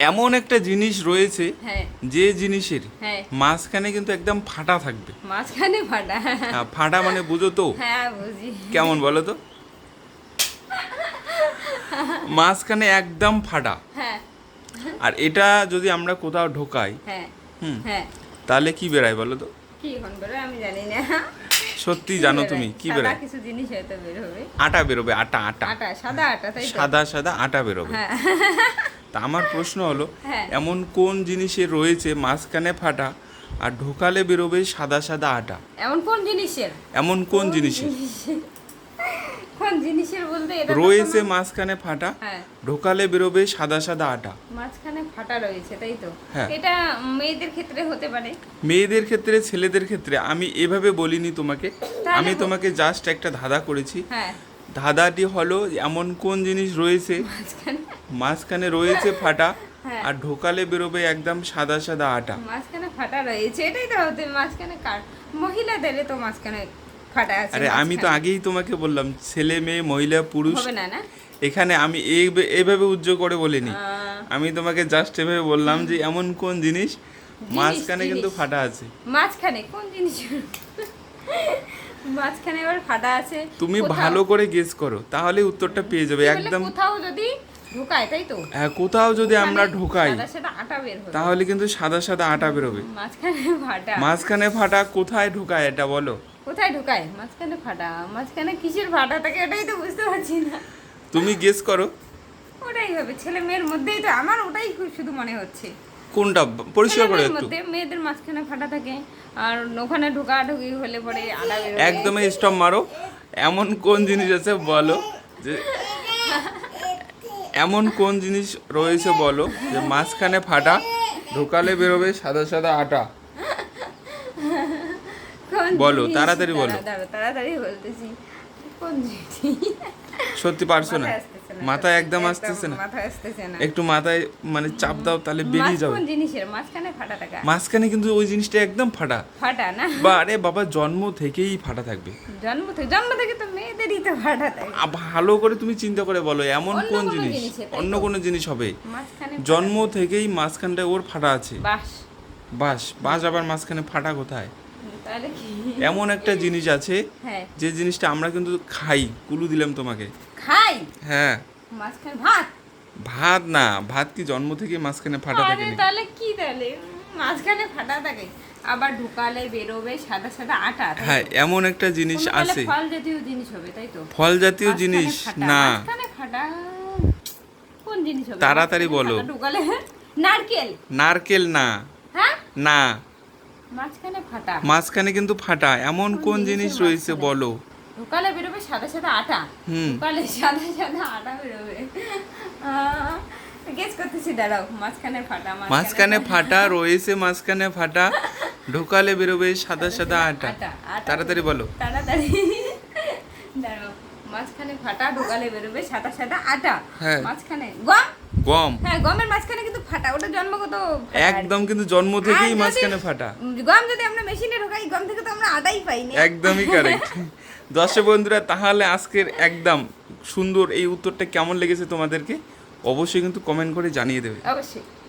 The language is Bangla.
এমন একটা জিনিস রয়েছে হ্যাঁ যে জিনিসের হ্যাঁ মাঝখানে কিন্তু একদম ফাটা থাকবে। মাঝখানে ফাটা। হ্যাঁ, ফাটা মানে বুঝো তো? হ্যাঁ বুঝি। কেমন বলো তো? মাঝখানে একদম ফাটা। হ্যাঁ আর এটা যদি আমরা কোথাও ঢোকাই, হ্যাঁ হুম, হ্যাঁ তাহলে কি বেরায় বলো তো? কি এখন বেরোয় আমি জানি না। সত্যি কি জানো বেরোয়? তুমি কি সাদা বেরায়? কিছু জিনিস হয়তো বের হবে। আটা বেরোবে, আটা আটা আটা, সাদা আটা, তাই তো? সাদা সাদা আটা বেরোবে। হ্যাঁ তা আমার প্রশ্ন হলো, হ্যাঁ। এমন কোন জিনিসের রয়েছে মাঝখানে ফাটা আর ঢোকালে বেরোবে সাদা সাদা আটা? এমন কোন জিনিসের? এমন কোন জিনিসের কোন জিনিসের বলতে এটা তো রয়েছে কোনো- মাঝখানে ফাটা, হ্যাঁ ঢোকালে বেরোবে সাদা সাদা আটা? মাঝখানে ফাটা রয়েছে, তাই তো? হ্যাঁ। এটা মেয়েদের ক্ষেত্রে হতে পারে। মেয়েদের ক্ষেত্রে, ছেলেদের ক্ষেত্রে আমি এভাবে বলিনি তোমাকে, তাহলে আমি তোমাকে জাস্ট একটা ধাঁধা করেছি। হ্যাঁ ধাঁধাটি হলো এমন কোন জিনিস রয়েছে মাঝখানে মাঝখানে রয়েছে ফাটা হ্যাঁ। আর ঢোকালে বেরোবে একদম সাদা সাদা আটা। মাঝখানে ফাটা রয়েছে, এটাই তো হতে মাঝখানে কার মহিলাদের তো মাঝখানে ফাটা আছে। আরে আমি তো মাঝখানে। আগেই তোমাকে বললাম ছেলে মেয়ে মহিলা পুরুষ, হবে না না এখানে আমি এইভাবে উজ্জ্বল করে বলিনি। আহ, আমি তোমাকে জাস্ট এভাবে বললাম যে এমন কোন জিনিস মাঝখানে কিন্তু জিনিস। ফাটা আছে। মাঝখানে কোন জিনিস? মাঝখানে আবার ফাটা আছে। তুমি কোথাও- ভালো করে গেস করো, তাহলে উত্তরটা পেয়ে যাবে কি বলে, একদম। কোথাও যদি ঢোকায়, তাই তো? হ্যাঁ, কোথাও যদি আমরা ওখানে ঢোকাই সাদা সাদা আটা বের হবে। তাহলে কিন্তু সাদা সাদা আটা বেরোবে। মাঝখানে ফাটা। মাঝখানে ফাটা কোথায় ঢোকায় এটা বলো? কোথায় ঢোকায়? মাঝখানে ফাটা। মাঝখানে কিসের ফাটা থাকে ওটাই তো বুঝতে পারছি না। তুমি গেস করো ওটাই হবে ছেলে মেয়ের মধ্যেই তো, আমার ওটাই খুব শুধু মনে হচ্ছে। কোনটা, পরিষ্কার করে ছেলেমেয়ের একটু। মধ্যে মেয়েদের মাঝখানে ফাটা থাকে, আর ওখানে ঢোকাঢুকি হলে পরে আটা বেরোবে। একদমই স্টপ মারো। এমন কোন জিনিস আছে বলো, যে এমন কোন জিনিস রয়েছে বলো যে মাঝখানে ফাটা, ঢোকালে বেরোবে সাদা সাদা আটা? কোন বলো, জিনিস? তাড়াতাড়ি বলো। দাঁড়াও, তাড়াতাড়ি বলতেছি। কোন জিনিস? সত্যি পারছো না? মাথায় আসতেছে না। মাথায় একদম আসতেছে না? মাথায় আসতেছে না। একটু মাথায় মানে চাপ দাও, তাহলে বেরিয়ে যাবে। কোন জিনিসের মাঝখানে ফাটা থাকা? মাঝখানে কিন্তু ওই জিনিসটা একদম ফাটা। ফাটা না? বা আরে বাবা, জন্ম থেকেই ফাটা থাকবে। জন্ম থেকে তো মেয়েদেরই তো ফাটা থাকে। ভালো করে তুমি চিন্তা করে বলো এমন অন্য কোন কোনো জিনিস, জিনিসে, তাই অন্য তো? কোনো জিনিস হবে। মাঝখানে জন্ম থেকেই মাঝখানটা ওর ফাটা আছে। বাস। বাস, বাস আবার মাঝখানে ফাটা কোথায়? তাহলে কি? এমন একটা জিনিস আছে হ্যাঁ যে জিনিসটা আমরা কিন্তু খাই, কুলু দিলাম তোমাকে। খাই। হ্যাঁ, মাঝখানে ভাত। ভাত না, ভাত কি জন্ম থেকে মাঝখানে ফাটা আরে থাকে নাকি? তাহলে কি, তাহলে মাঝখানে ফাটা থাকে, আবার ঢুকালে বেরোবে সাদা সাদা আটা, তাই তো? হ্যাঁ, এমন একটা জিনিস কোনো তাহলে আছে। ফল জাতীয় জিনিস হবে, তাই তো? ফল জাতীয় মাঝখানে জিনিস ফাটা, না। মাঝখানে ফাটা কোন জিনিস হবে? তাড়াতাড়ি মাঝখানে বলো। ফাটা ঢুকালে নারকেল। নারকেল না। হ্যাঁ, না, মাঝখানে ফাটা। মাঝখানে কিন্তু ফাটা। এমন কোন কোন জিনিসের জিনিস রয়েছে মাঝখানে? বলো? ঢুকালে বেরোবে সাদা সাদা আটা। হুম। ঢুকালে সাদা সাদা আটা বেরোবে। গেস করতেছি, দাঁড়াও। মাঝখানে ফাটা, মাঝখানে ফাটা রয়েছে, মাঝখানে ফাটা, ঢোকালে বেরোবে সাদা সাদা আটা। তাড়াতাড়ি বলো। তাড়াতাড়ি দাঁড়াও। মাঝখানে ফাটা, ঢোকালে বেরোবে সাদা সাদা আটা। হ্যাঁ। মাঝখানে গম। গম। হ্যাঁ, গমের মাঝখানে কিন্তু ফাটা, ওটা জন্মগত ফাটা আর কি। একদম, কিন্তু জন্ম থেকেই আর যদি মাঝখানে ফাটা। গম যদি আমরা মেশিনে ঢোকাই, গম থেকে তো আমরা আটাই পাই না। একদমই কারেক্ট। দর্শক বন্ধুরা, তাহলে আজকের একদম সুন্দর এই উত্তরটা কেমন লেগেছে তোমাদেরকে অবশ্যই কিন্তু কমেন্ট করে জানিয়ে দেবে। অবশ্যই।